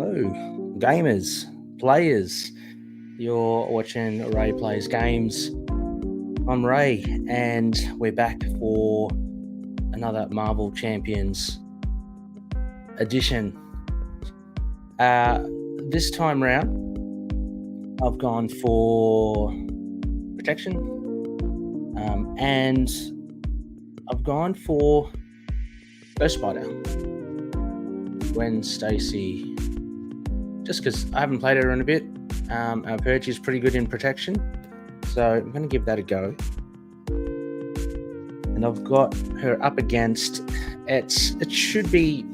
Hello, gamers, players. You're watching Ray Plays Games. I'm Ray, and we're back for another Marvel Champions edition. This time round, I've gone for protection, and I've gone for Ghost Spider. Gwen Stacy, just because I haven't played her in a bit. Our Purge is pretty good in protection, so I'm going to give that a go. And I've got her up against, it should be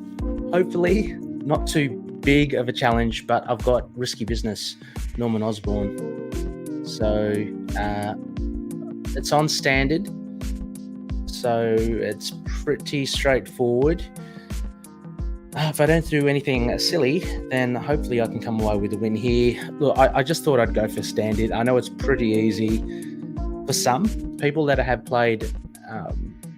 hopefully not too big of a challenge, but I've got Risky Business, Norman Osborn. So it's on standard, so it's pretty straightforward. If I don't do anything silly, then hopefully I can come away with a win here. Look, I just thought I'd go for standard. I know it's pretty easy for some people that have played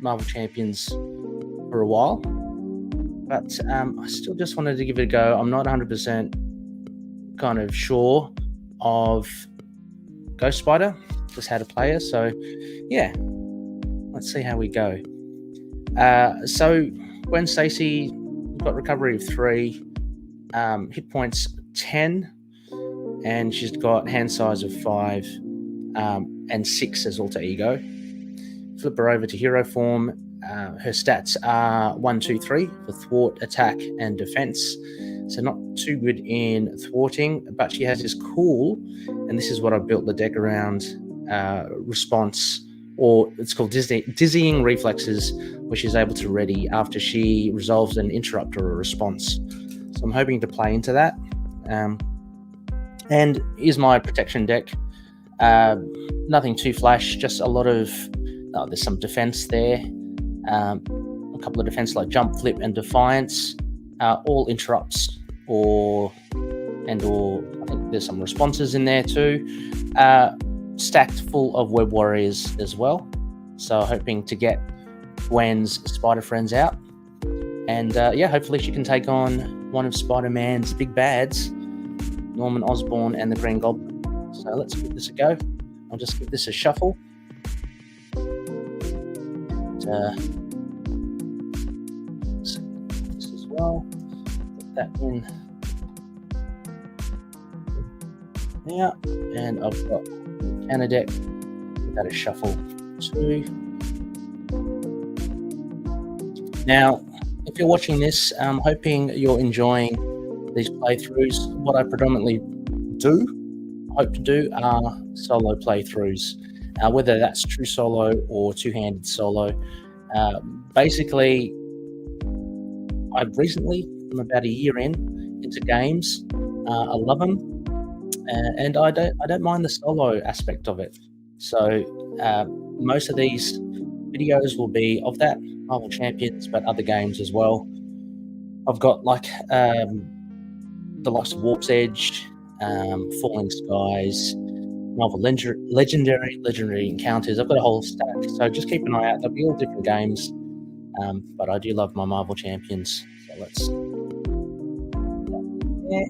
Marvel Champions for a while, but I still just wanted to give it a go. I'm not 100% kind of sure of Ghost Spider, just how to play her. So yeah, let's see how we go. So Gwen Stacy got recovery of 3, hit points 10, and she's got hand size of 5 and 6 as alter ego. Flip her over to hero form. Her stats are 1, 2, 3 for thwart, attack, and defense. So not too good in thwarting, but she has this cool, and this is what I built the deck around, response, or it's called dizzying reflexes, which she's able to ready after she resolves an interrupt or a response. So I'm hoping to play into that. And here's my protection deck. Nothing too flash, just a lot of, there's some defense there. A couple of defense like jump, flip, and defiance. All interrupts or I think there's some responses in there too. Stacked full of web warriors as well, so hoping to get Gwen's spider friends out, and hopefully she can take on one of Spider-Man's big bads, Norman Osborn and the Green Goblin. So let's give this a go. I'll just give this a shuffle. This as well. Put that in. Yeah, and I've got counter deck. Give that a shuffle too. Now, if you're watching this, I'm hoping you're enjoying these playthroughs. What I predominantly hope to do are solo playthroughs, whether that's true solo or two-handed solo. Basically, I've recently, I'm about a year into games. I love them. And I don't mind the solo aspect of it. So most of these videos will be of that, Marvel Champions, but other games as well. I've got like the likes of Warp's Edge, Falling Skies, Marvel Legendary Encounters. I've got a whole stack. So just keep an eye out. They'll be all different games. But I do love my Marvel Champions. So let's... Yeah.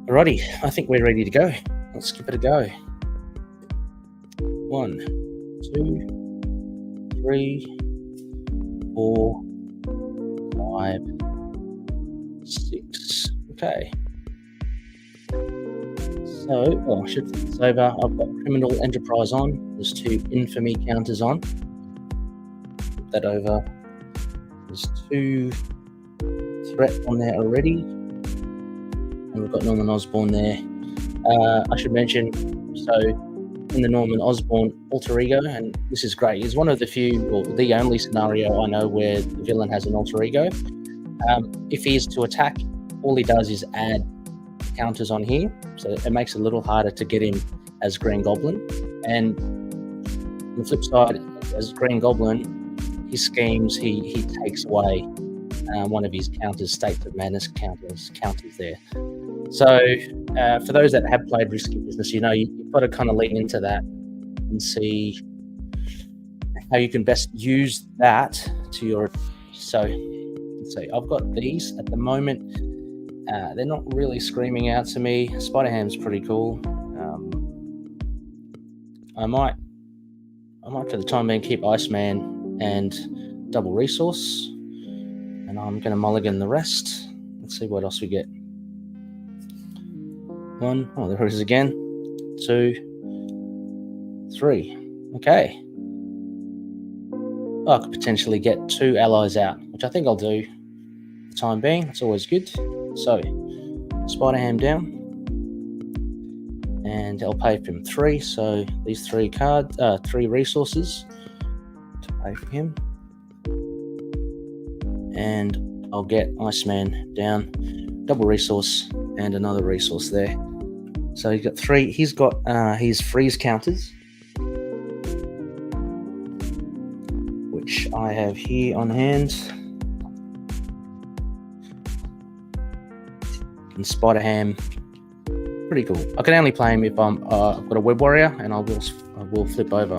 Alrighty, I think we're ready to go. Let's give it a go. 1, 2, 3, 4, 5, 6. Okay. So, I should flip this over. I've got Criminal Enterprise on. There's 2 Infamy counters on. Flip that over. There's 2 Threat on there already. And we've got Norman Osborn there. I should mention, so in the Norman Osborn alter ego, and this is great, it's one of the few, or the only scenario I know where the villain has an alter ego. If he is to attack, all he does is add counters on here, so it makes it a little harder to get him as Green Goblin. And on the flip side, as Green Goblin, his schemes, he takes away one of his counters, States of Madness counters there. So for those that have played Risky Business, you've got to kind of lean into that and see how you can best use that to your... So So I've got these at the moment. They're not really screaming out to me. Spider-Ham's pretty cool. I might for the time being keep Iceman and double resource, and I'm going to mulligan the rest. Let's see what else we get. 1, oh, there it is again. 2, 3. Okay. I could potentially get 2 allies out, which I think I'll do for the time being. It's always good. So, Spider-Ham down, and I'll pay for him 3. So these 3 resources to pay for him, and I'll get Iceman down, double resource, and another resource there. So he's got 3. He's got his freeze counters, which I have here on hand. And Spider-Ham, pretty cool. I can only play him if I've got a Web Warrior, and I will flip over.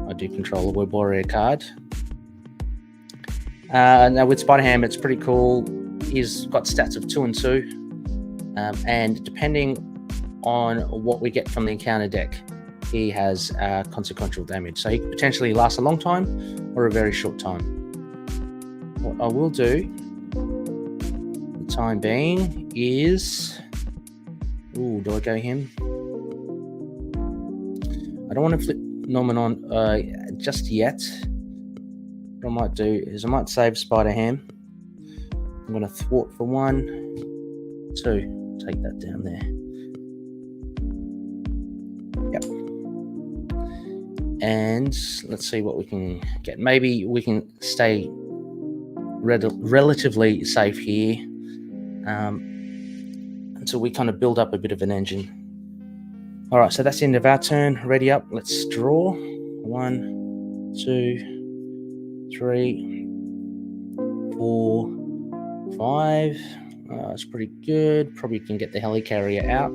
I do control a Web Warrior card. Now with Spider-Ham, it's pretty cool. He's got stats of 2 and 2, and depending on what we get from the encounter deck, he has consequential damage. So he could potentially last a long time or a very short time. What I will do time being is, do I go him? I don't want to flip Norman on just yet. What I might do is I might save Spider-Ham. I'm going to thwart for 1, 2. Take that down there. Yep. And let's see what we can get. Maybe we can stay relatively safe here until we kind of build up a bit of an engine. All right, so that's the end of our turn. Ready up. Let's draw. 1, 2, 3, 4, 5. It's pretty good. Probably can get the helicarrier out.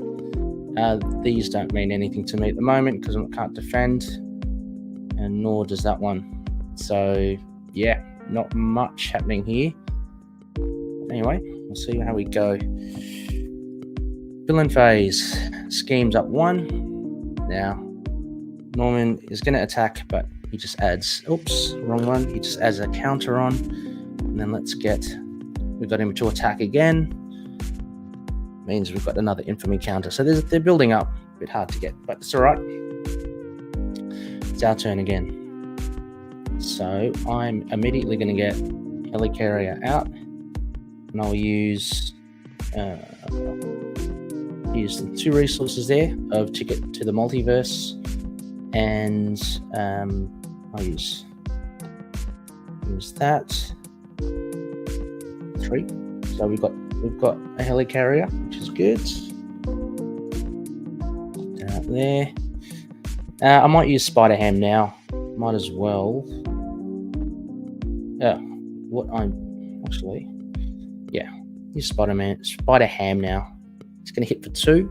These don't mean anything to me at the moment because I can't defend, and nor does that one. So yeah, not much happening here. Anyway, we'll see how we go. Villain phase. Schemes up 1. Now, Norman is going to attack, but he just adds, oops, wrong one. He just adds a counter on. And then we've got him to attack again. Means we've got another infamy counter. So they're building up. A bit hard to get, but it's all right. It's our turn again. So I'm immediately going to get helicarrier out. And I'll use the 2 resources there of ticket to the multiverse, and I'll use that 3. So we've got a helicarrier, which is good. Out there. I might use Spider-Ham now. Might as well. Use Spider-Ham now. It's going to hit for 2,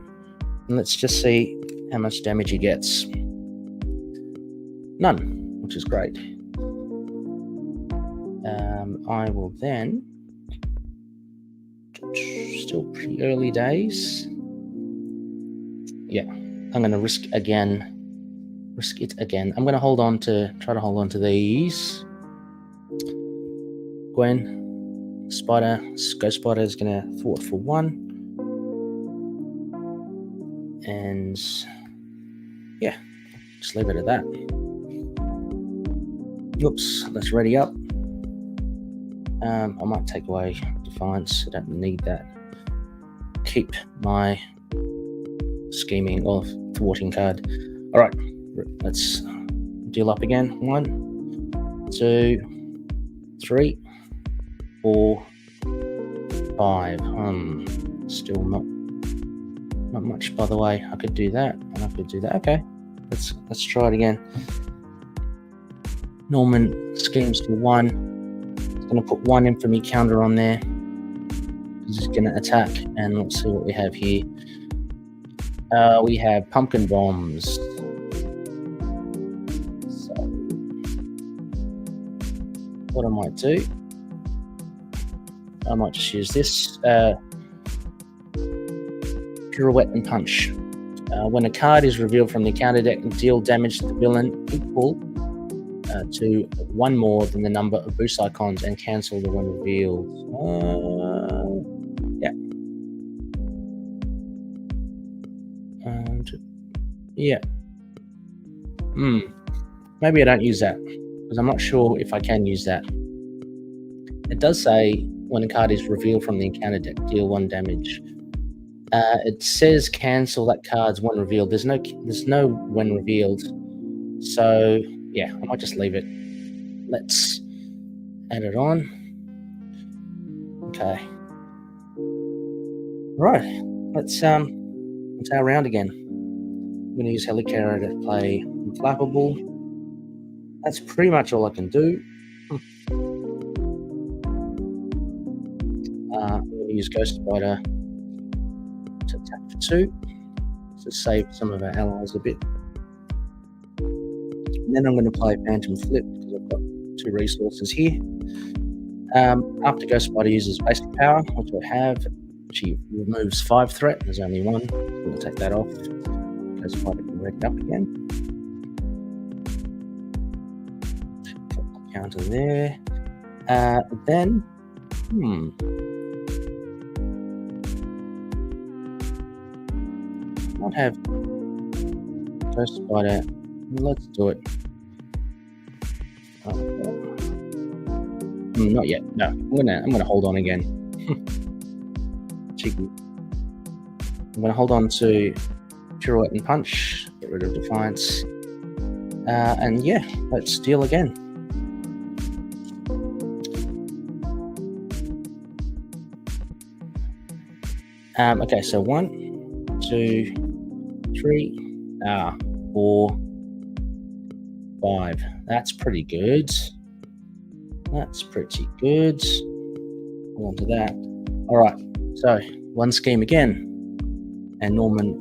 and let's just see how much damage he gets. None, which is great. I will then, still pretty early days. Yeah, I'm going to risk it again. I'm going to try to hold on to these. Gwen, Ghost Spider is going to thwart for 1. And yeah, just leave it at that. Oops, let's ready up. I might take away Defiance. I don't need that. Keep my scheming or thwarting card. All right, let's deal up again. 1, 2, 3, 4, 5. Still not much, by the way. I could do that, and I could do that. Okay, let's try it again. Norman schemes for 1. He's going to put 1 infamy counter on there. He's going to attack, and let's see what we have here. We have pumpkin bombs. So what I might do, I might just use this pirouette and punch. When a card is revealed from the counter deck, deal damage to the villain equal to one more than the number of boost icons and cancel the when revealed. Yeah. And yeah. Maybe I don't use that because I'm not sure if I can use that. It does say when a card is revealed from the encounter deck, deal 1 damage. It says cancel that card's when revealed. There's no when revealed. So yeah, I might just leave it. Let's add it on. Okay. Right. Let's our round again. I'm going to use Helicarrier to play Unflappable. That's pretty much all I can do. I'm going to use Ghost Spider to attack for 2 to save some of our allies a bit. And then I'm going to play Phantom Flip because I've got 2 resources here. After Ghost Spider uses basic power, which I have, she removes 5 threat. There's only 1. I'm going to take that off. Ghost Spider can wreck it up again. Counter there. Then, might have Ghost Spider. Let's do it. Not yet. No, I'm gonna hold on again. Cheeky. I'm gonna hold on to Pirouette and Punch. Get rid of Defiance. And yeah, let's deal again. Okay, so 1, 2, 3, 4, 5. That's pretty good. That's pretty good. Hold on to that. All right, so 1 scheme again. And Norman,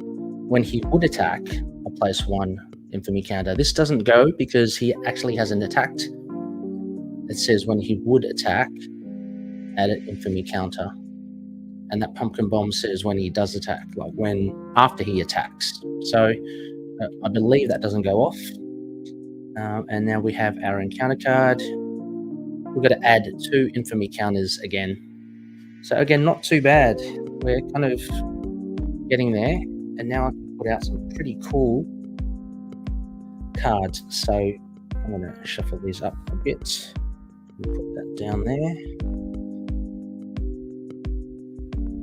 when he would attack, I place 1 infamy counter. This doesn't go because he actually hasn't attacked. It says when he would attack, add an infamy counter. And that pumpkin bomb says when he does attack, like after he attacks. So I believe that doesn't go off. And now we have our encounter card. We've got to add 2 infamy counters again. So again, not too bad. We're kind of getting there. And now I can put out some pretty cool cards. So I'm going to shuffle these up a bit. Put that down there.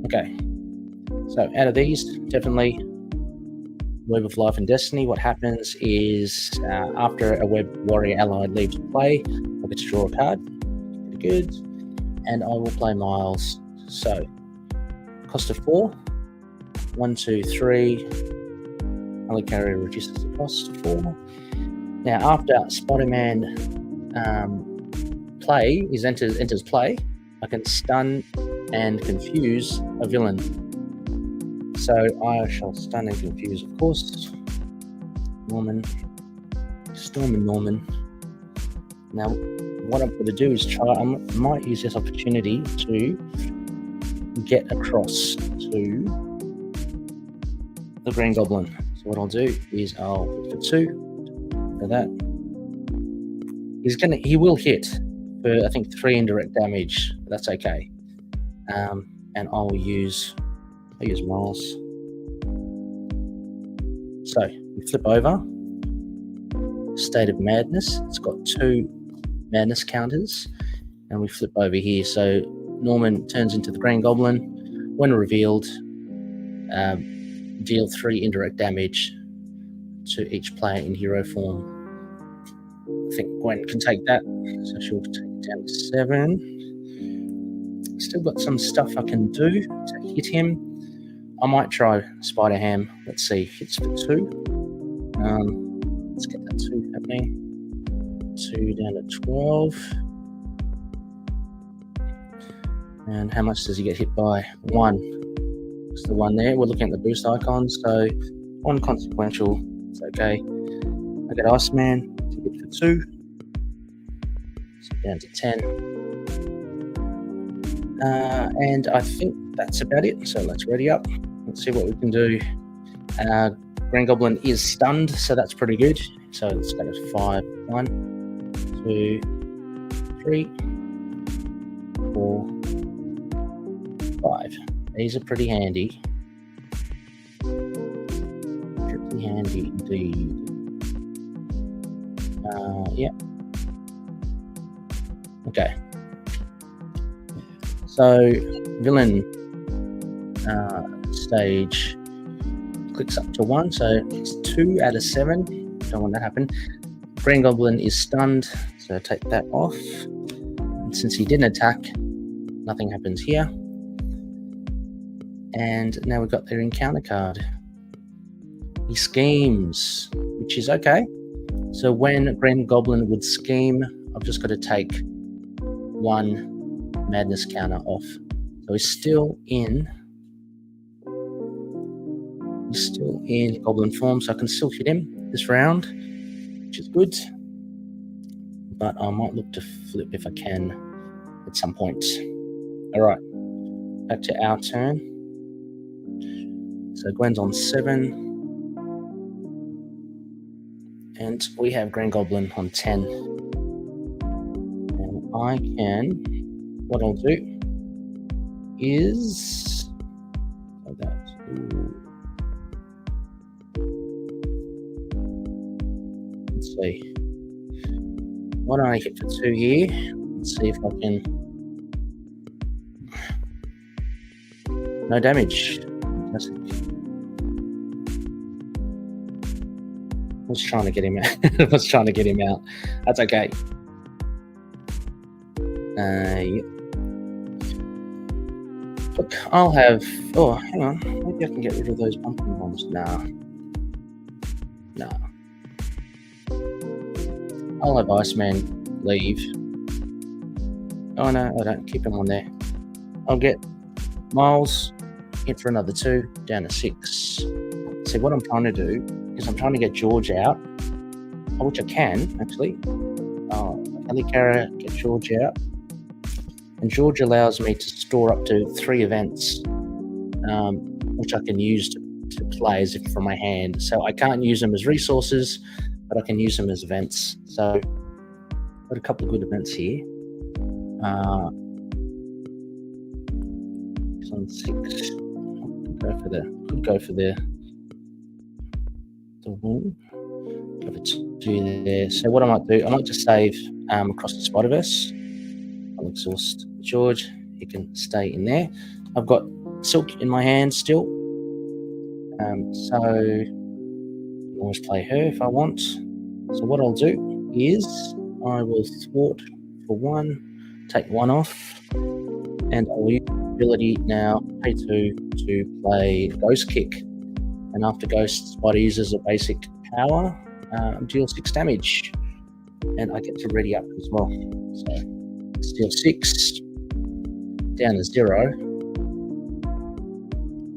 Okay. So out of these, definitely Web of Life and Destiny. What happens is after a Web Warrior ally leaves play, I get to draw a card. Pretty good. And I will play Miles. So, cost of 4. 1, 2, 3. Helicarrier reduces the cost to 4. Now, after Spider-Man enters play, I can stun and confuse a villain. So I shall stun and confuse, of course. Norman. Storm and Norman. Now, what I'm going to do is I might use this opportunity to get across to the Green Goblin. So what I'll do is I'll hit for 2 for that. He will hit for I think 3 indirect damage. But that's okay. And I'll use Miles. So we flip over. State of Madness. It's got 2 madness counters, and we flip over here. So Norman turns into the Green Goblin. When revealed, deal 3 indirect damage to each player in hero form. I think Gwen can take that, so she'll take it down to 7. Still got some stuff I can do to hit him. I might try Spider Ham. Let's see, hits for 2. Let's get that 2 happening. 2 down to 12. And how much does he get hit by? 1. It's the 1 there. We're looking at the boost icons, so 1 consequential. It's okay. I get Iceman to hit for 2. So down to 10. And I think that's about it. So let's ready up. Let's see what we can do. Green Goblin is stunned, so that's pretty good. So let's go to 5. 1, 2, 3, 4, 5. These are pretty handy. Pretty handy indeed. Yeah. Okay. So villain stage clicks up to 1, so it's 2 out of 7. Don't want that to happen. Green Goblin is stunned, so take that off. And since he didn't attack, nothing happens here. And now we've got their encounter card. He schemes, which is okay. So when Green Goblin would scheme, I've just got to take 1 madness counter off. So he's still in Goblin form, so I can still hit him this round, which is good. But I might look to flip if I can at some point. All right, back to our turn. So Gwen's on 7. And we have Green Goblin on 10. And what I'll do is like that. Let's see. Why don't I hit for 2 here? Let's see if I can. No damage. Fantastic. I was trying to get him out. That's okay. Yep. Look, I'll have. Oh, hang on. Maybe I can get rid of those pumpkin bombs. Nah. I'll have Iceman leave. Oh no, I don't. Keep him on there. I'll get Miles hit for another 2, down to 6. See, what I'm trying to do is I'm trying to get George out, which I can actually. Alikara, get George out, and George allows me to store up to 3 events, which I can use to play as if from my hand. So I can't use them as resources, but I can use them as events. So I've got a couple of good events here. He's on 6. Could go for the win. Go for 2 there. So what I might do, I might just save across the Spider-Verse. I'll exhaust George. He can stay in there. I've got Silk in my hand still. So I can always play her if I want. So what I'll do is I will thwart for 1, take 1 off, and I'll use the ability now, pay 2 to play Ghost Kick. And after Ghost, Spider uses a basic power, deal 6 damage. And I get to ready up as well. So deal 6, down to 0.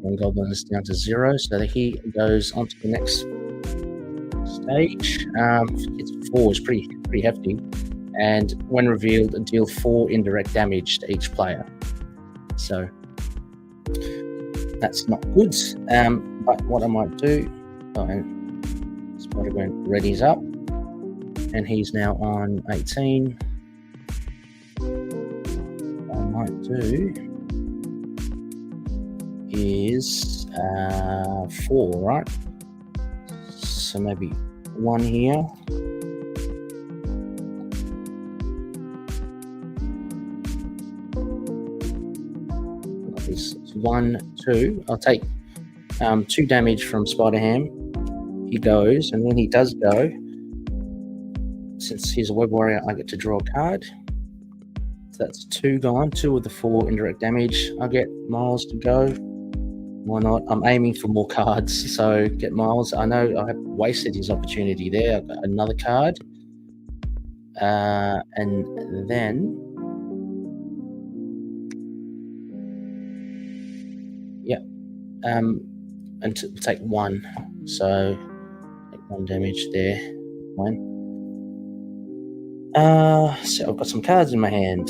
Green Goblin is down to 0, so that he goes on to the next stage. It's 4 is pretty hefty, and when revealed, deal 4 indirect damage to each player. So that's not good. But what I might do, Spider-Man readies up, and he's now on 18. What I might do is 4, right? So maybe 1 here. This 1, 2. I'll take 2 damage from Spider-Ham. He goes, and when he does go, since he's a web warrior, I get to draw a card. So that's 2 gone, 2 of the 4 indirect damage. I get Miles to go. Why not? I'm aiming for more cards, so get Miles. I know I have wasted his opportunity there. I've got another card. And then, yeah, and to take 1. So take 1 damage there. Fine. So I've got some cards in my hand.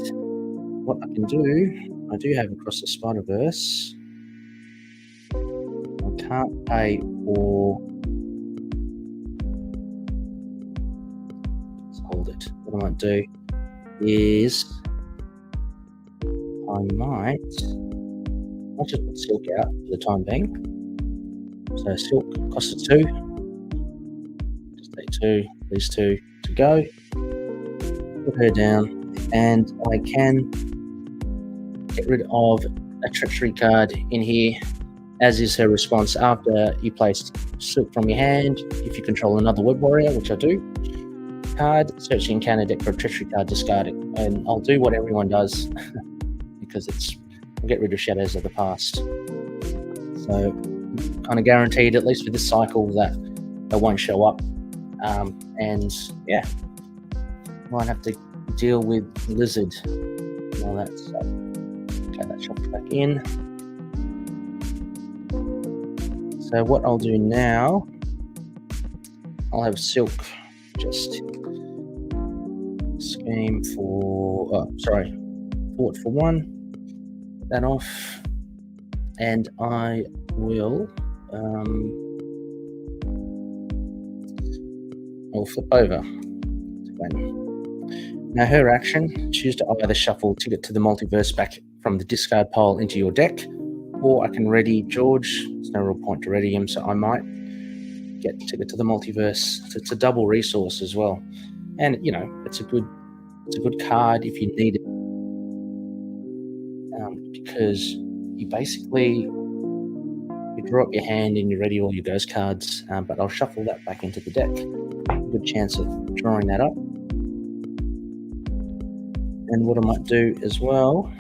What I can do, I do have Across the Spider-Verse. I can't pay for... Let's hold it. What I might do is I might just put Silk out for the time being. So Silk costs 2. Just take 2, these 2 to go. Put her down, and I can get rid of a treachery card in here, as is her response after you place Silk from your hand. If you control another web warrior, which I do, card, search the encounter deck for a treachery card, discard it. And I'll do what everyone does because I'll get rid of shadows of the past. So kind of guaranteed, at least for this cycle, that they won't show up. And yeah, might have to deal with Lizard and all that stuff. Okay, that shuffles back in. So what I'll do now, I'll have Silk just scheme for, forward for 1, that off, and I will I'll flip over. Now her action, choose to either shuffle Ticket to the Multiverse back from the discard pile into your deck, or I can ready George. There's no real point to ready him, so I might get Ticket to the Multiverse. So it's a double resource as well, and you know it's a good card if you need it, because you basically draw up your hand and you ready all your ghost cards. But I'll shuffle that back into the deck. Good chance of drawing that up. And what I might do as well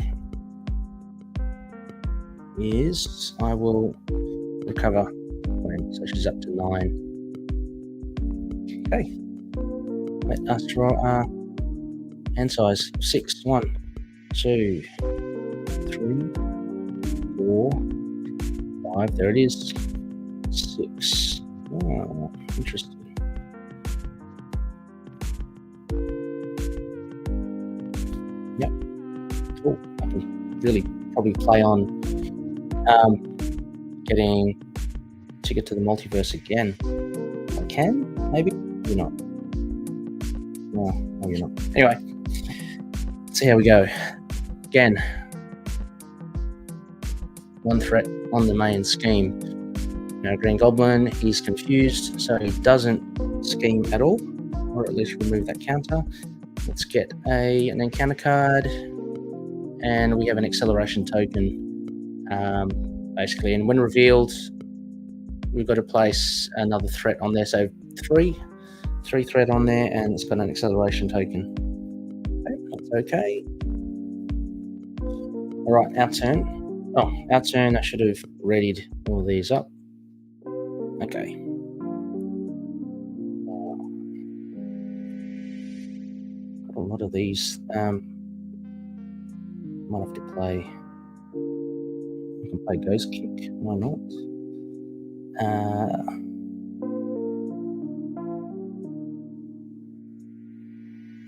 is I will recover, so she's up to 9. Okay. Let us draw our hand size 6. 1, 2, 3, 4, 5. There it is. 6. Oh, interesting. Yep. Cool. I can really probably play on getting Ticket to the Multiverse again. I can, maybe not. No, maybe not. Anyway, let's see how we go. Again, 1 threat on the main scheme. Now Green Goblin, he's confused, so he doesn't scheme at all, or at least remove that counter. Let's get an encounter card, and we have an acceleration token, basically. And when revealed, we've got to place another threat on there. So 3 threat on there, and it's got an acceleration token. Okay, that's okay. All right, our turn. Oh, our turn. I should have readied all these up. Okay. Got a lot of these. Might have to play. We can play Ghost Kick. Why not?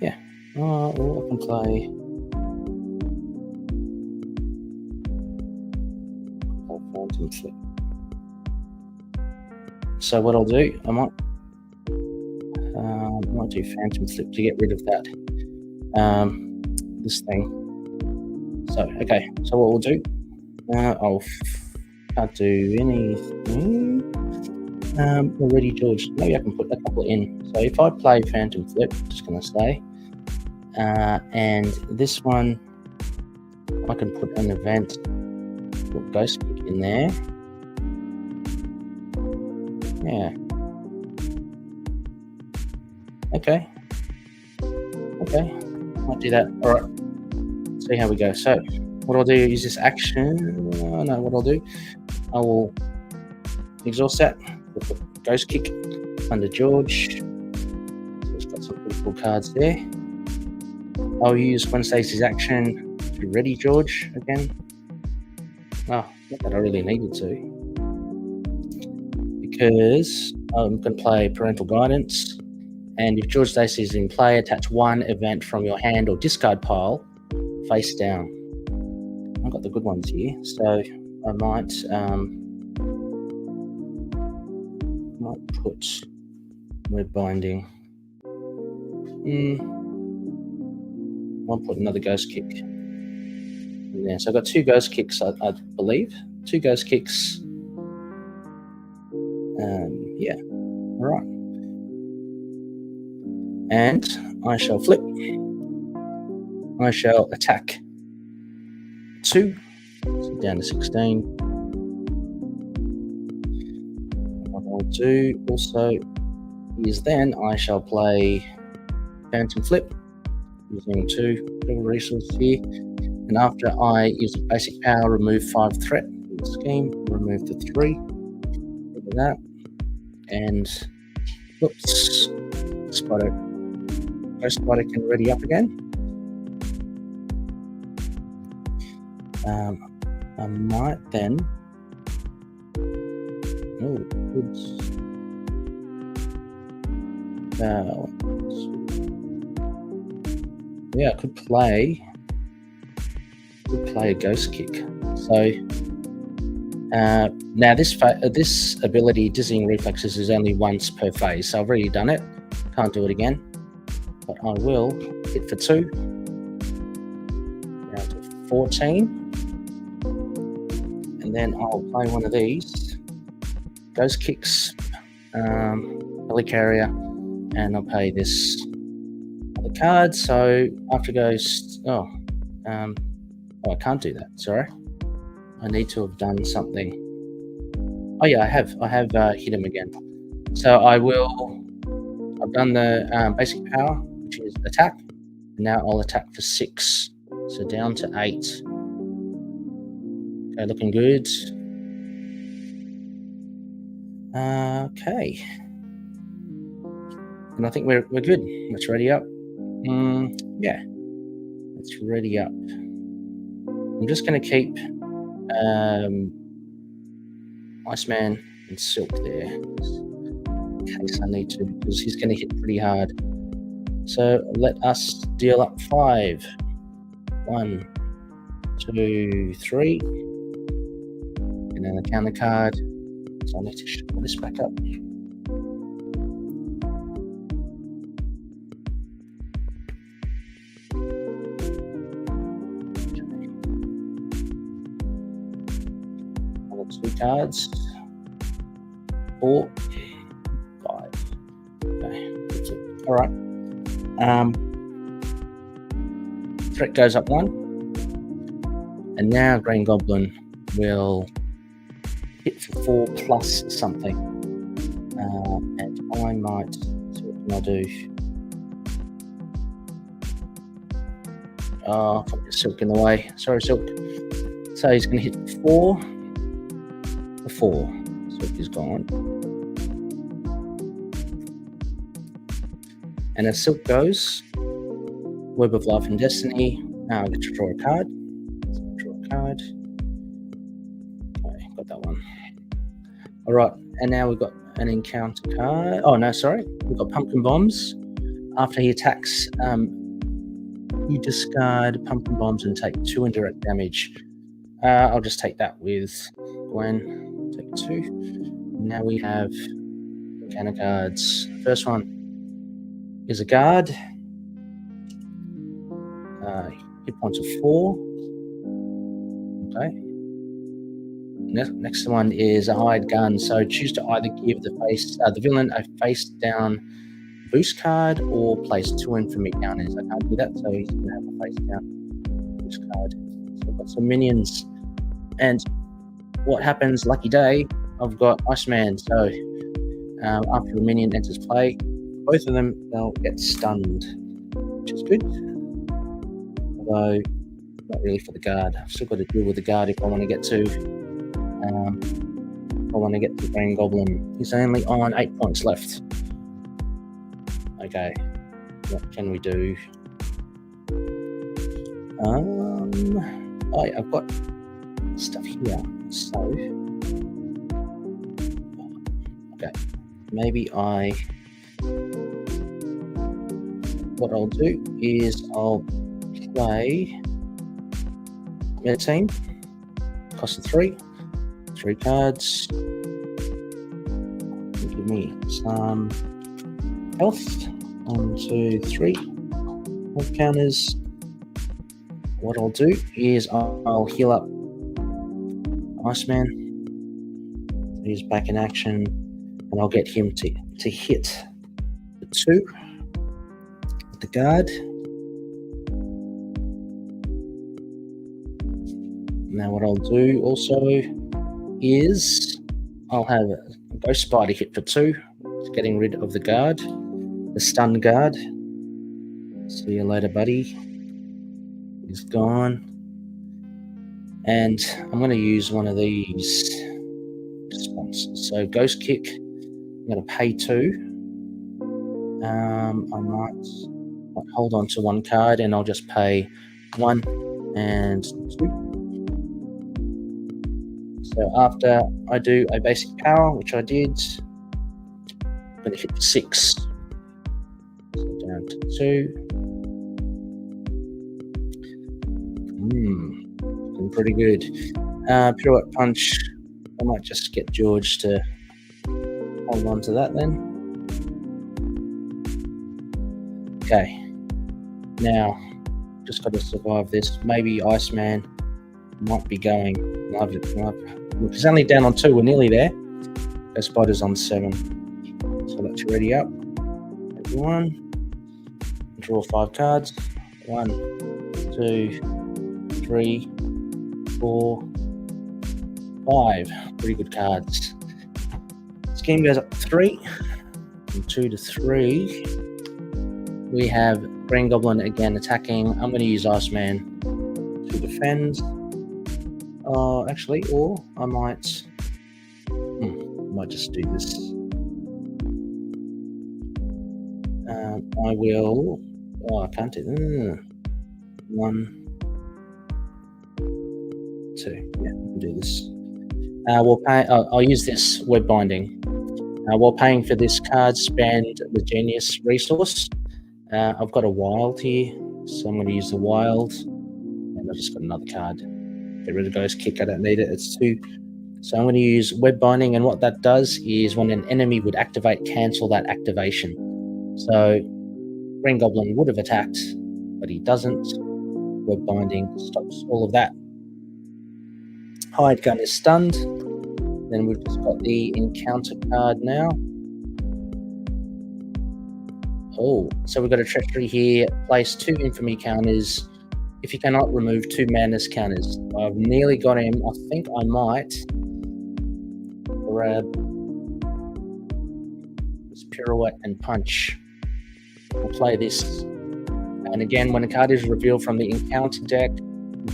Yeah. Or I can play. Phantom Flip. So what I'll do, I might do Phantom Flip to get rid of that this thing. So okay, so what we'll do, can't do anything. Already George, maybe I can put a couple in. So if I play Phantom Flip, just gonna say, and this one I can put an event, put Ghost Kick in there. Yeah. Okay. Might do that. All right. See how we go. So what I'll do is this action. No, what I'll do, I will exhaust that. We'll put Ghost Kick under George. So it's got some pretty cool cards there. I'll use Gwen Stacy's action to ready George again. Oh, not that I really needed to, because I'm going to play Parental Guidance, And if George Stacey is in play, attach one event from your hand or discard pile face down. I've got the good ones here, so I might put red binding. I'll put another ghost kick in there. So I've got 2 ghost kicks, I believe. 2 ghost kicks. Yeah, all right. And I shall flip. I shall attack 2, so down to 16. What I'll do also is then I shall play Phantom Flip using 2 little resources here. And after I use a basic power, remove 5 threat from the scheme, remove the 3. Look at that. And whoops, Spider. Ghost Spider can ready up again. I might then. Oh, good. Yeah, I could play a ghost kick. So now this ability, Dizzying Reflexes, is only once per phase. So I've already done it. Can't do it again. But I will hit for 2. Down to 14. And then I'll play one of these ghost kicks, helicarrier, and I'll pay this other card. So after ghost, I can't do that. Sorry, I need to have done something. Oh yeah, I have hit him again. So I've done the basic power, which is attack. Now I'll attack for 6, so down to 8. Okay, looking good. Okay, and I think we're good. Let's ready up. Yeah, let's ready up. I'm just going to keep Iceman and Silk there in case I need to, because he's going to hit pretty hard. So let us deal up 5. 1, 2, 3. And then the counter card. So I need to shuffle this back up. Another 2 cards. 4, 5. Okay, that's it. All right. Threat goes up 1. And now Green Goblin will hit for 4 plus something. And I might, so what can I do? Oh, I've got Silk in the way. Sorry, Silk. So he's going to hit 4 for 4. Silk is gone. And as Silk goes, Web of Life and Destiny. Now I get to draw a card. So draw a card. Okay, got that one. All right, and now we've got an encounter card. Oh no, sorry, we've got Pumpkin Bombs. After he attacks, you discard Pumpkin Bombs and take 2 indirect damage. I'll just take that with Gwen. Take 2. Now we have encounter cards. First one is a guard. Hit points of 4. Okay. Next one is a hired gun. So choose to either give the villain a face down boost card or place 2 infamy counters. I can't do that, so he's going to have a face down boost card. So I've got some minions, and what happens? Lucky day, I've got Iceman. So after a minion enters play, both of them they'll get stunned, which is good. Although not really for the guard. I've still got to deal with the guard if I want to get to. Green Goblin. He's only on 8 points left. Okay, what can we do? Oh yeah, I've got stuff here. So okay, maybe I what I'll do is I'll play meta team, cost of 3 cards. Give me some health. 1, 2, 3 health counters. What I'll do is I'll heal up Iceman. He's back in action, and I'll get him to hit the 2 with the guard. Now what I'll do also is I'll have a Ghost Spider hit for 2, getting rid of the guard, the stun guard. See you later, buddy. He's gone. And I'm going to use one of these sponsors. So Ghost Kick, I'm going to pay 2. I might hold on to 1 card, and I'll just pay 1 and 2. So after I do a basic power, which I did, I'm going to hit 6. So down to 2. Looking pretty good. Pirouette Punch. I might just get George to hold on to that then. Okay. Now, just got to survive this. Maybe Iceman might be going. Love it. He's only down on 2. We're nearly there. Ghost Spider's on 7. So let's ready up. Everyone. Draw 5 cards. 1, 2, 3, 4, 5. Pretty good cards. Scheme goes up to 3. From 2 to 3. We have Green Goblin again attacking. I'm going to use Iceman to defend. Actually, or I might just do this. I will. Oh, I can't do. 1, 2. Yeah, we'll do this. We'll pay. I'll use this web binding. While paying for this card, spend the Genius resource. I've got a wild here, so I'm going to use the wild, and I've just got another card. Get rid of Ghost Kick. I don't need it. It's 2. So I'm going to use web binding, and what that does is when an enemy would activate, cancel that activation. So Green Goblin would have attacked, but he doesn't. Web binding stops all of that. Hide Gun is stunned. Then we've just got the encounter card now. Oh, so we've got a treachery here. Place 2 infamy counters if you cannot remove 2 madness counters. I've nearly got him. I think I might grab this Pirouette and Punch. I'll play this. And again, when a card is revealed from the encounter deck,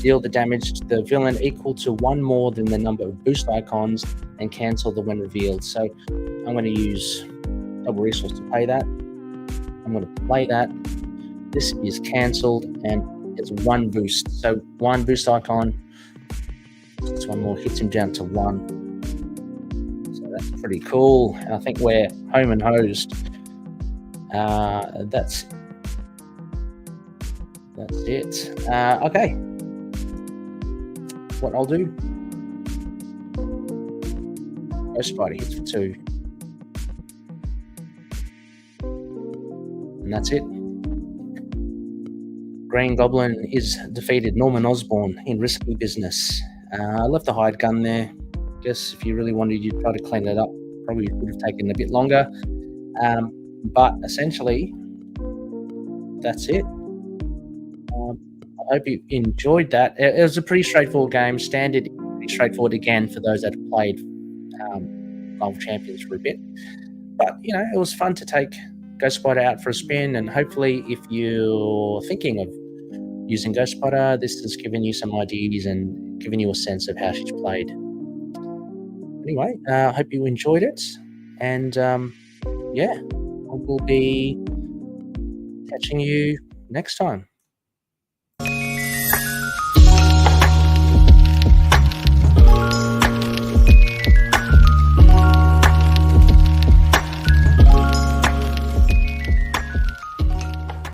deal the damage to the villain equal to 1 more than the number of boost icons and cancel the when revealed. So I'm going to use double resource to pay that. I'm going to play that. This is cancelled and it's 1 boost. So 1 boost icon. This 1 more hits him down to 1. So that's pretty cool. I think we're home and hosed. That's it. Okay. What I'll do, Ghost Spider hits for 2. And that's it. Green Goblin is defeated. Norman Osborn in risky business. I left the hide gun there. Guess if you really wanted, you'd try to clean it up. Probably would have taken a bit longer. But essentially, that's it. I hope you enjoyed that. It was a pretty straightforward game. Standard, pretty straightforward again for those that have played Marvel Champions for a bit. But, you know, it was fun to take Ghost Spider out for a spin. And hopefully, if you're thinking of using Ghost Spider, this has given you some ideas and given you a sense of how she's played. Anyway, I hope you enjoyed it. And, yeah, I will be catching you next time.